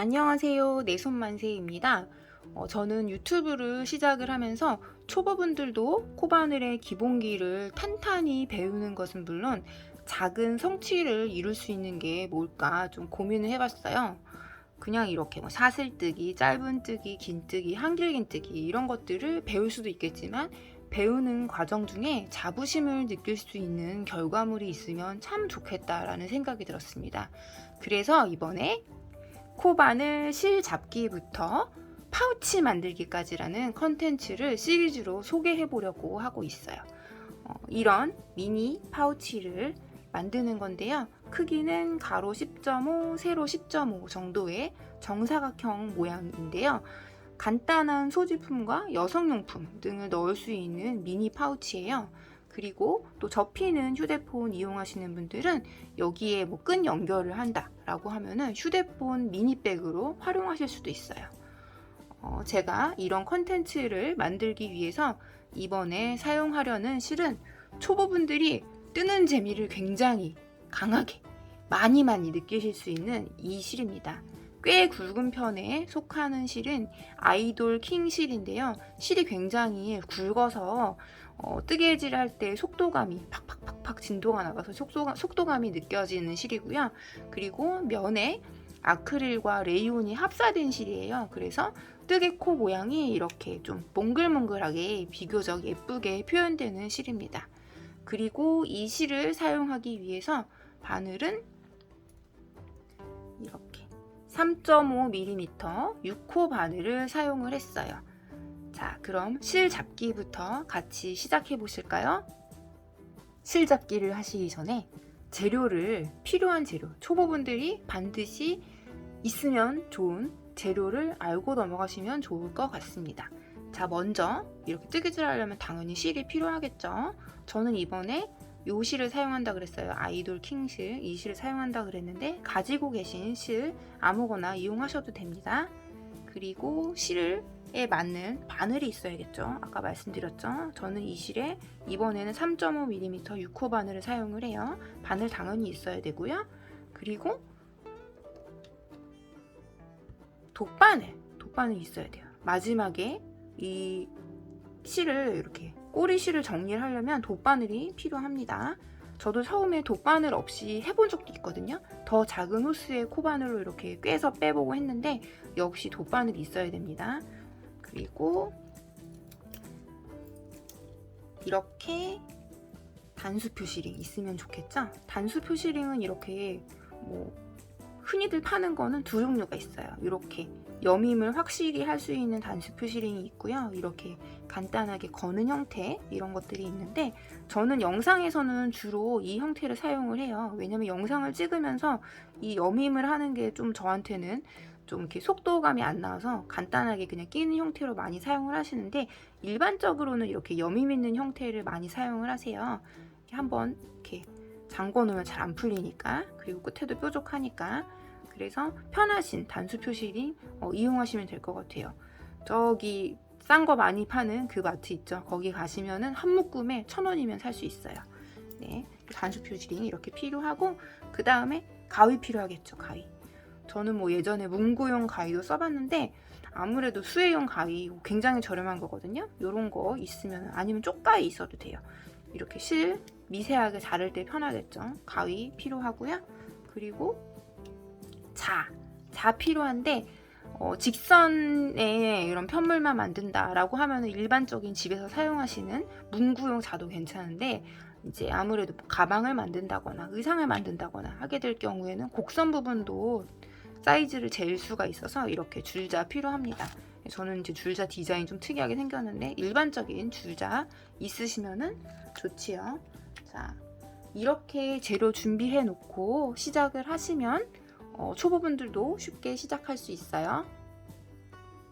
안녕하세요. 내손만세입니다. 저는 유튜브를 시작을 하면서 초보분들도 코바늘의 기본기를 탄탄히 배우는 것은 물론 작은 성취를 이룰 수 있는 게 뭘까 좀 고민을 해봤어요. 그냥 이렇게 뭐 사슬뜨기, 짧은뜨기, 긴뜨기, 한길긴뜨기 이런 것들을 배울 수도 있겠지만 배우는 과정 중에 자부심을 느낄 수 있는 결과물이 있으면 참 좋겠다라는 생각이 들었습니다. 그래서 이번에 코바늘 실 잡기부터 파우치 만들기까지라는 컨텐츠를 시리즈로 소개해 보려고 하고 있어요. 이런 미니 파우치를 만드는 건데요. 크기는 가로 10.5, 세로 10.5 정도의 정사각형 모양인데요. 간단한 소지품과 여성용품 등을 넣을 수 있는 미니 파우치예요. 그리고 또 접히는 휴대폰 이용하시는 분들은 여기에 뭐 끈 연결을 한다 라고 하면은 휴대폰 미니백으로 활용하실 수도 있어요. 제가 이런 컨텐츠를 만들기 위해서 이번에 사용하려는 실은 초보분들이 뜨는 재미를 굉장히 강하게 많이 느끼실 수 있는 이 실입니다. 꽤 굵은 편에 속하는 실은 아이돌 킹 실인데요. 실이 굉장히 굵어서 뜨개질 할 때 속도감이 팍팍팍팍 진도가 나가서 속도감이 느껴지는 실이고요. 그리고 면에 아크릴과 레이온이 합사된 실이에요. 그래서 뜨개코 모양이 이렇게 좀 몽글몽글하게 비교적 예쁘게 표현되는 실입니다. 그리고 이 실을 사용하기 위해서 바늘은 이렇게 3.5mm 6호 바늘을 사용을 했어요. 자, 그럼 실 잡기부터 같이 시작해 보실까요? 실 잡기를 하시기 전에 필요한 재료, 초보분들이 반드시 있으면 좋은 재료를 알고 넘어가시면 좋을 것 같습니다. 자, 먼저 이렇게 뜨개질 하려면 당연히 실이 필요하겠죠. 저는 이번에 요 실을 사용한다 그랬어요. 아이돌 킹실, 이 실을 사용한다 그랬는데 가지고 계신 실 아무거나 이용하셔도 됩니다. 그리고 실에 맞는 바늘이 있어야겠죠. 아까 말씀드렸죠. 저는 이 실에 이번에는 3.5mm 6호 바늘을 사용을 해요. 바늘 당연히 있어야 되고요. 그리고 돗바늘 있어야 돼요. 마지막에 이 실을 이렇게 꼬리 실을 정리를 하려면 돗바늘이 필요합니다. 저도 처음에 돗바늘 없이 해본 적도 있거든요. 더 작은 호스의 코바늘로 이렇게 꿰서 빼보고 했는데 역시 돗바늘이 있어야 됩니다. 그리고 이렇게 단수 표시링 있으면 좋겠죠? 단수 표시링은 이렇게 뭐 흔히들 파는 거는 두 종류가 있어요. 이렇게 여밈을 확실히 할 수 있는 단수 표시링이 있고요. 이렇게 간단하게 거는 형태 이런 것들이 있는데 저는 영상에서는 주로 이 형태를 사용을 해요. 왜냐면 영상을 찍으면서 이 여밈을 하는 게 좀 저한테는 좀 이렇게 속도감이 안 나와서 간단하게 그냥 끼는 형태로 많이 사용을 하시는데 일반적으로는 이렇게 여밈 있는 형태를 많이 사용을 하세요. 이렇게 한번 이렇게 잠궈 놓으면 잘 안 풀리니까, 그리고 끝에도 뾰족하니까. 그래서 편하신 단수 표시링 이용하시면 될 것 같아요. 저기 싼 거 많이 파는 그 마트 있죠. 거기 가시면은 한 묶음에 1,000원이면 살 수 있어요. 네, 단수 표시링이 이렇게 필요하고, 그 다음에 가위 필요하겠죠. 가위. 저는 뭐 예전에 문구용 가위도 써봤는데 아무래도 수혜용 가위 굉장히 저렴한 거거든요. 요런 거 있으면, 아니면 쪽가위 있어도 돼요. 이렇게 실 미세하게 자를 때 편하겠죠. 가위 필요하고요. 그리고 자 필요한데 직선에 이런 편물만 만든다라고 하면 일반적인 집에서 사용하시는 문구용 자도 괜찮은데, 이제 아무래도 가방을 만든다거나 의상을 만든다거나 하게 될 경우에는 곡선 부분도 사이즈를 잴 수가 있어서 이렇게 줄자 필요합니다. 저는 이제 줄자 디자인 좀 특이하게 생겼는데 일반적인 줄자 있으시면은 좋지요. 자, 이렇게 재료 준비해 놓고 시작을 하시면 초보분들도 쉽게 시작할 수 있어요.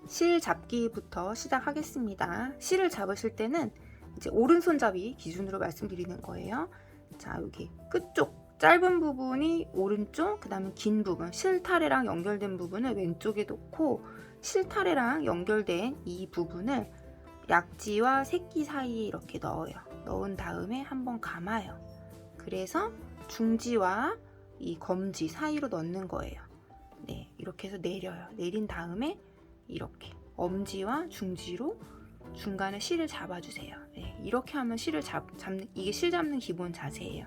실 잡기부터 시작하겠습니다. 실을 잡으실 때는 이제 오른손잡이 기준으로 말씀드리는 거예요. 자, 여기 끝쪽 짧은 부분이 오른쪽, 그 다음에 긴 부분, 실타래랑 연결된 부분을 왼쪽에 놓고 실타래랑 연결된 이 부분을 약지와 새끼 사이에 이렇게 넣어요. 넣은 다음에 한번 감아요. 그래서 중지와 이 검지 사이로 넣는 거예요. 네, 이렇게 해서 내려요. 내린 다음에 이렇게 엄지와 중지로 중간에 실을 잡아주세요. 네, 이렇게 하면 실을 잡는, 이게 실 잡는 기본 자세예요.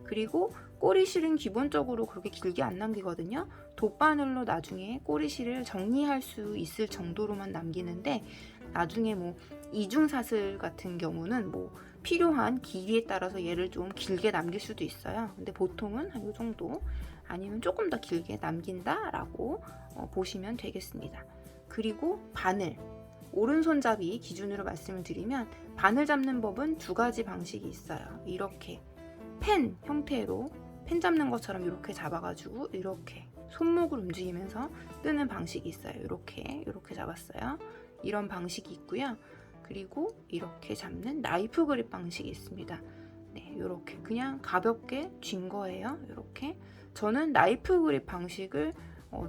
그리고 꼬리 실은 기본적으로 그렇게 길게 안 남기거든요. 돗바늘로 나중에 꼬리 실을 정리할 수 있을 정도로만 남기는데, 나중에 뭐 이중사슬 같은 경우는 뭐 필요한 길이에 따라서 얘를 좀 길게 남길 수도 있어요. 근데 보통은 한 이 정도, 아니면 조금 더 길게 남긴다라고 보시면 되겠습니다. 그리고 바늘, 오른손잡이 기준으로 말씀을 드리면 바늘 잡는 법은 두 가지 방식이 있어요. 이렇게 펜 형태로 펜 잡는 것처럼 이렇게 잡아가지고 이렇게 손목을 움직이면서 뜨는 방식이 있어요. 이렇게 잡았어요. 이런 방식이 있고요. 그리고 이렇게 잡는 나이프 그립 방식이 있습니다. 네, 이렇게 그냥 가볍게 쥔 거예요. 이렇게 저는 나이프 그립 방식을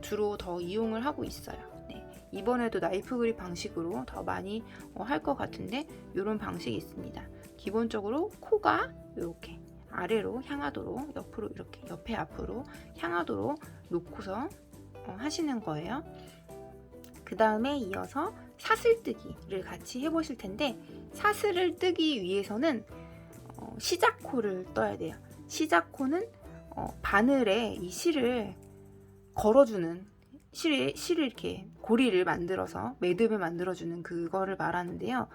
주로 더 이용을 하고 있어요. 네, 이번에도 나이프 그립 방식으로 더 많이 할 것 같은데, 이런 방식이 있습니다. 기본적으로 코가 이렇게 아래로 향하도록, 옆으로 이렇게 옆에 앞으로 향하도록 놓고서 하시는 거예요. 그 다음에 이어서 사슬뜨기를 같이 해보실 텐데, 사슬을 뜨기 위해서는 시작코를 떠야 돼요. 시작코는 바늘에 이 실을 걸어주는, 실을 이렇게 고리를 만들어서 매듭을 만들어주는 그거를 말하는데요.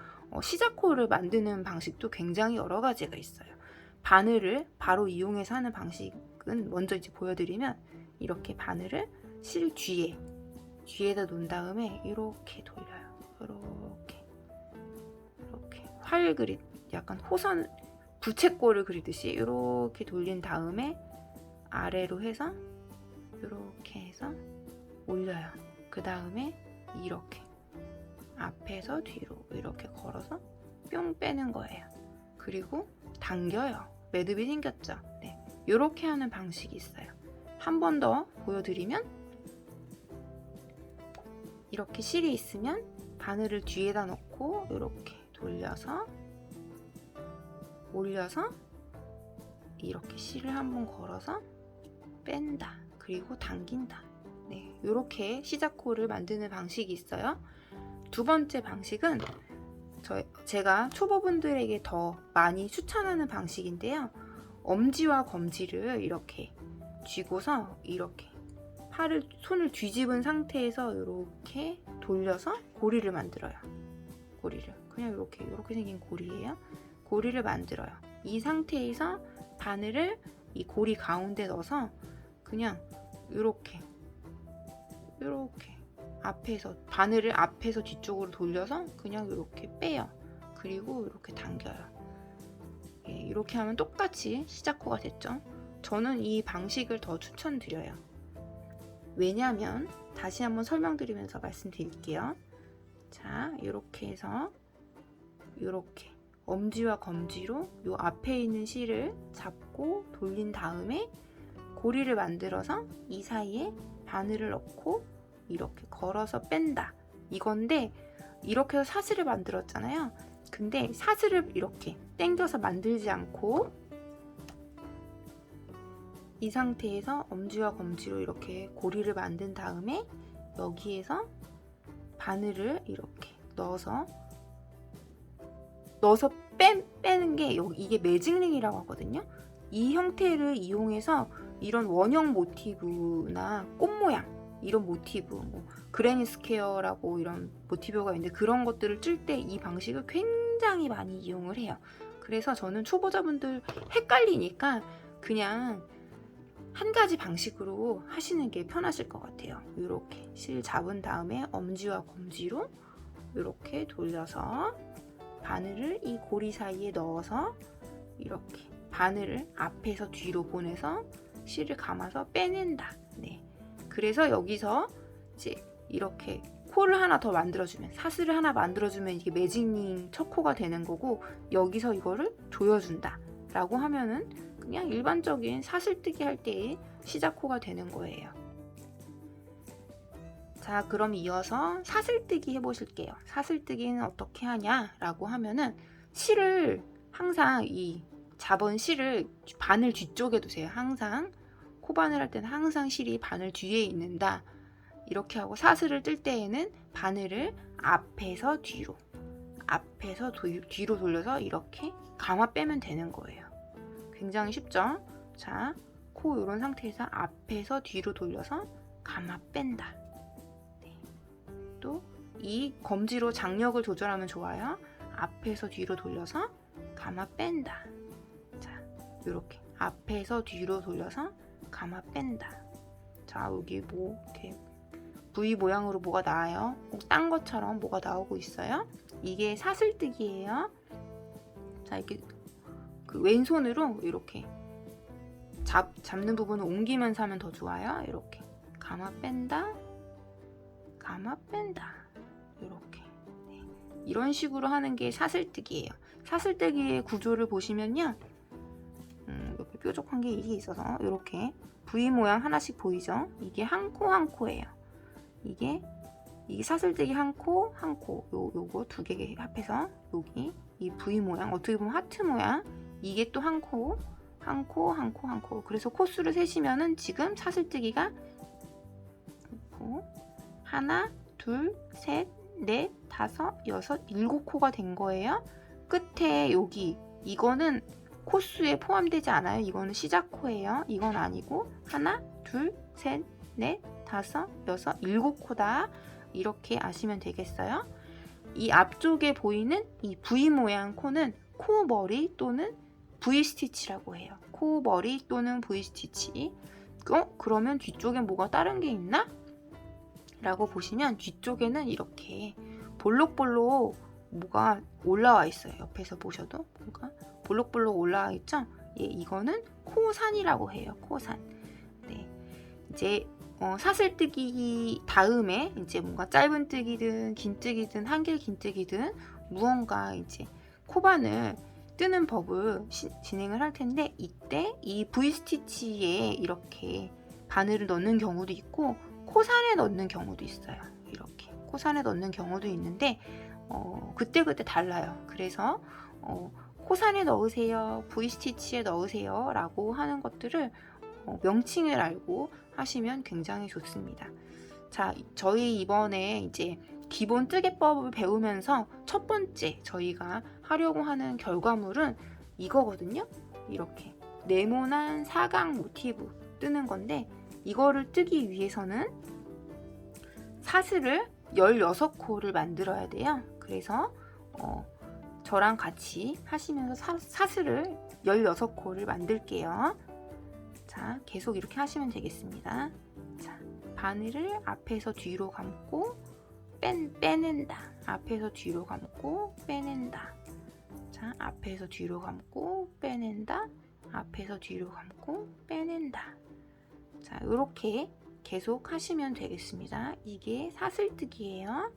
시작코를 만드는 방식도 굉장히 여러 가지가 있어요. 바늘을 바로 이용해서 하는 방식은 먼저 이제 보여드리면, 이렇게 바늘을 실 뒤에다 놓은 다음에 이렇게 돌려요. 이렇게 활 그립, 약간 호선 부채꼴을 그리듯이 이렇게 돌린 다음에 아래로 해서 이렇게 해서 올려요. 그 다음에 이렇게 앞에서 뒤로 이렇게 걸어서 뿅 빼는 거예요. 그리고 당겨요. 매듭이 생겼죠. 네, 이렇게 하는 방식이 있어요. 한 번 더 보여드리면, 이렇게 실이 있으면 바늘을 뒤에다 넣고 이렇게 돌려서 올려서 이렇게 실을 한번 걸어서 뺀다. 그리고 당긴다. 네, 이렇게 시작코를 만드는 방식이 있어요. 두 번째 방식은 제가 초보분들에게 더 많이 추천하는 방식인데요. 엄지와 검지를 이렇게 쥐고서 이렇게 손을 뒤집은 상태에서 이렇게 돌려서 고리를 만들어요. 고리를 그냥 이렇게 생긴 고리예요. 고리를 만들어요. 이 상태에서 바늘을 이 고리 가운데 넣어서 그냥 이렇게 바늘을 앞에서 뒤쪽으로 돌려서 그냥 이렇게 빼요. 그리고 이렇게 당겨요. 예, 이렇게 하면 똑같이 시작코가 됐죠. 저는 이 방식을 더 추천드려요. 왜냐하면 다시 한번 설명드리면서 말씀드릴게요. 자, 이렇게 해서 이렇게 엄지와 검지로 이 앞에 있는 실을 잡고 돌린 다음에 고리를 만들어서 이 사이에 바늘을 넣고 이렇게 걸어서 뺀다. 이건데, 이렇게 해서 사슬을 만들었잖아요. 근데 사슬을 이렇게 당겨서 만들지 않고 이 상태에서 엄지와 검지로 이렇게 고리를 만든 다음에 여기에서 바늘을 이렇게 넣어서 빼는 게 이게 매직링이라고 하거든요. 이 형태를 이용해서 이런 원형 모티브나 꽃 모양, 이런 모티브, 뭐 그레니 스퀘어라고 이런 모티브가 있는데, 그런 것들을 찔 때 이 방식을 굉장히 많이 이용을 해요. 그래서 저는 초보자분들 헷갈리니까 그냥 한 가지 방식으로 하시는 게 편하실 것 같아요. 이렇게 실 잡은 다음에 엄지와 검지로 이렇게 돌려서 바늘을 이 고리 사이에 넣어서 이렇게 바늘을 앞에서 뒤로 보내서 실을 감아서 빼낸다. 네. 그래서 여기서 이제 이렇게 코를 하나 더 만들어주면, 사슬을 하나 만들어주면 이게 매직링 첫 코가 되는 거고, 여기서 이거를 조여준다 라고 하면은 그냥 일반적인 사슬뜨기 할 때의 시작코가 되는 거예요. 자, 그럼 이어서 사슬뜨기 해보실게요. 사슬뜨기는 어떻게 하냐라고 하면은, 실을 항상 이 잡은 실을 바늘 뒤쪽에 두세요. 항상 코바늘 할 때는 항상 실이 바늘 뒤에 있는다. 이렇게 하고 사슬을 뜰 때에는 바늘을 앞에서 뒤로 뒤로 돌려서 이렇게 감아 빼면 되는 거예요. 굉장히 쉽죠? 자, 코 이런 상태에서 앞에서 뒤로 돌려서 감아 뺀다. 네. 또 이 검지로 장력을 조절하면 좋아요. 앞에서 뒤로 돌려서 감아 뺀다. 자, 이렇게 앞에서 뒤로 돌려서 감아 뺀다. 자, 여기 뭐 이렇게 V 모양으로 뭐가 나와요? 꼭 딴 것처럼 뭐가 나오고 있어요? 이게 사슬뜨기예요. 자, 이렇게 그 왼손으로 이렇게 잡는 부분을 옮기면서 하면 더 좋아요. 이렇게 감아 뺀다, 감아 뺀다. 이렇게 네. 이런 식으로 하는 게 사슬뜨기예요. 사슬뜨기의 구조를 보시면요, 옆에 뾰족한 게 이게 있어서 이렇게 V 모양 하나씩 보이죠? 이게 한 코 한 코예요. 이게 사슬뜨기 한 코 한 코, 요거 두 개 합해서 여기 이 V 모양, 어떻게 보면 하트 모양, 이게 또 한 코 한 코 한 코 한 코. 그래서 코수를 세시면은 지금 사슬뜨기가 하나, 둘, 셋, 넷, 다섯, 여섯, 일곱 코가 된 거예요. 끝에 여기 이거는 코수에 포함되지 않아요. 이거는 시작 코예요. 이건 아니고 하나, 둘, 셋, 넷, 다섯, 여섯, 일곱 코다. 이렇게 아시면 되겠어요. 이 앞쪽에 보이는 이 V 모양 코는 코머리 또는 V 스티치라고 해요. 코머리 또는 V 스티치. 그러면 뒤쪽엔 뭐가 다른 게 있나? 라고 보시면 뒤쪽에는 이렇게 볼록볼록 뭐가 올라와 있어요. 옆에서 보셔도 뭐가 볼록볼록 올라와 있죠? 예, 이거는 코산이라고 해요. 코산. 네, 이제 사슬뜨기 다음에 이제 뭔가 짧은뜨기든 긴뜨기든 한길 긴뜨기든 무언가 이제 코바늘 뜨는 법을 진행을 할 텐데, 이때 이 V 스티치에 이렇게 바늘을 넣는 경우도 있고 코산에 넣는 경우도 있어요. 이렇게 코산에 넣는 경우도 있는데 그때그때 달라요. 그래서 코산에 넣으세요, V 스티치에 넣으세요 라고 하는 것들을 명칭을 알고 하시면 굉장히 좋습니다. 자, 저희 이번에 이제 기본 뜨개법을 배우면서 첫 번째 저희가 하려고 하는 결과물은 이거거든요. 이렇게 네모난 사각 모티브 뜨는 건데, 이거를 뜨기 위해서는 사슬을 16코를 만들어야 돼요. 그래서 저랑 같이 하시면서 사슬을 16코를 만들게요. 자, 계속 이렇게 하시면 되겠습니다. 자, 바늘을 앞에서 뒤로 감고 빼낸다. 앞에서 뒤로 감고 빼낸다. 자, 앞에서 뒤로 감고 빼낸다. 앞에서 뒤로 감고 빼낸다. 자, 이렇게 계속 하시면 되겠습니다. 이게 사슬뜨기예요.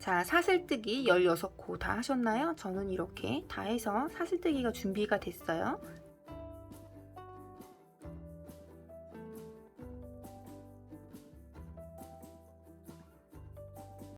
자, 사슬뜨기 16코 다 하셨나요? 저는 이렇게 다 해서 사슬뜨기가 준비가 됐어요.